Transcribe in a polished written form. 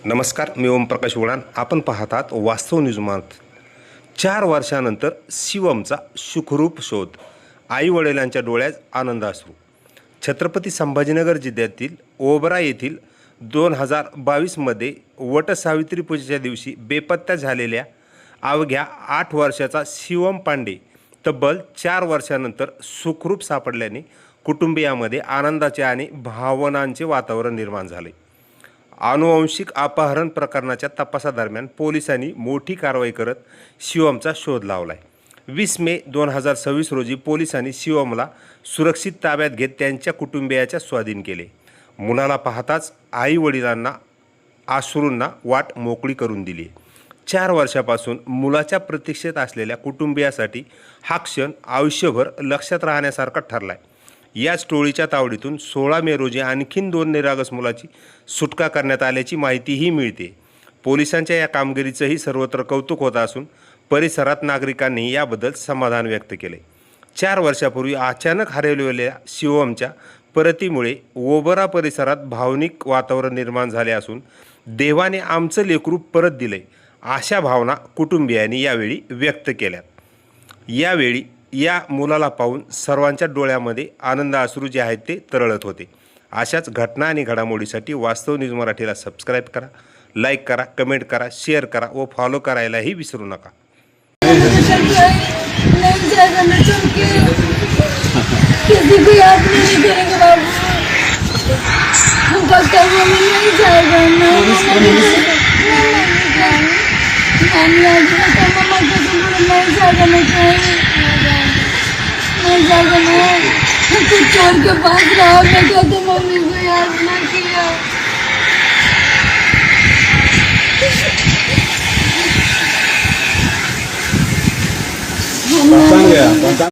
नमस्कार, मी ओमप्रकाश उडान. आपण पाहतात वास्तव न्यूज मराठी. 4 वर्षानंतर शिवमचा सुखरूप शोध. आई वडिलांच्या डोळ्यात आनंदाश्रू. छत्रपती संभाजीनगर जिल्ह्यातील ओबरा येथील 2022मध्ये वटसावित्री पूजेच्या दिवशी बेपत्ता झालेल्या अवघ्या 8 वर्षाचा शिवम पांडे तब्बल 4 वर्षानंतर सुखरूप सापडल्याने कुटुंबियामध्ये आनंदाचे आणि भावनांचे वातावरण निर्माण झाले. आनुवंशिक अपहरण प्रकरणाच्या तपासादरम्यान पोलिसांनी मोठी कारवाई करत शिवमचा शोध लावला आहे. 20 मे 2026 रोजी पोलिसांनी शिवमला सुरक्षित ताब्यात घेत त्यांच्या कुटुंबियाच्या स्वाधीन केले. मुलाला पाहताच आई वडिलांना अश्रूंना वाट मोकळी करून दिली. 4 वर्षापासून मुलाच्या प्रतीक्षेत असलेल्या कुटुंबियासाठी हा क्षण आयुष्यभर लक्षात राहण्यासारखा ठरला आहे. याच टोळीच्या तावडीतून 16 मे रोजी आणखीन 2 निरागस मुलाची सुटका करण्यात आल्याची माहितीही मिळते. पोलिसांच्या या कामगिरीचंही सर्वत्र कौतुक होत असून परिसरात नागरिकांनी याबद्दल समाधान व्यक्त केले. 4 वर्षापूर्वी अचानक हरवलेल्या शिवमच्या परतीमुळे ओबरा परिसरात भावनिक वातावरण निर्माण झाले असून देवाने आमचं लेकरू परत दिले अशा भावना कुटुंबियांनी यावेळी व्यक्त केल्या. यावेळी या मुलाला पाहून सर्वांच्या डोळ्यामध्ये आनंद अश्रू जे आहेत ते तरळत होते. अशाच घटना आणि घडामोडीसाठी वास्तव न्यूज मराठीला सबस्क्राईब करा, लाईक करा, कमेंट करा, शेअर करा व फॉलो करायलाही विसरू नका. कुछ चोर के पास रहा, मैं कहता मम्मी को याद ना किया।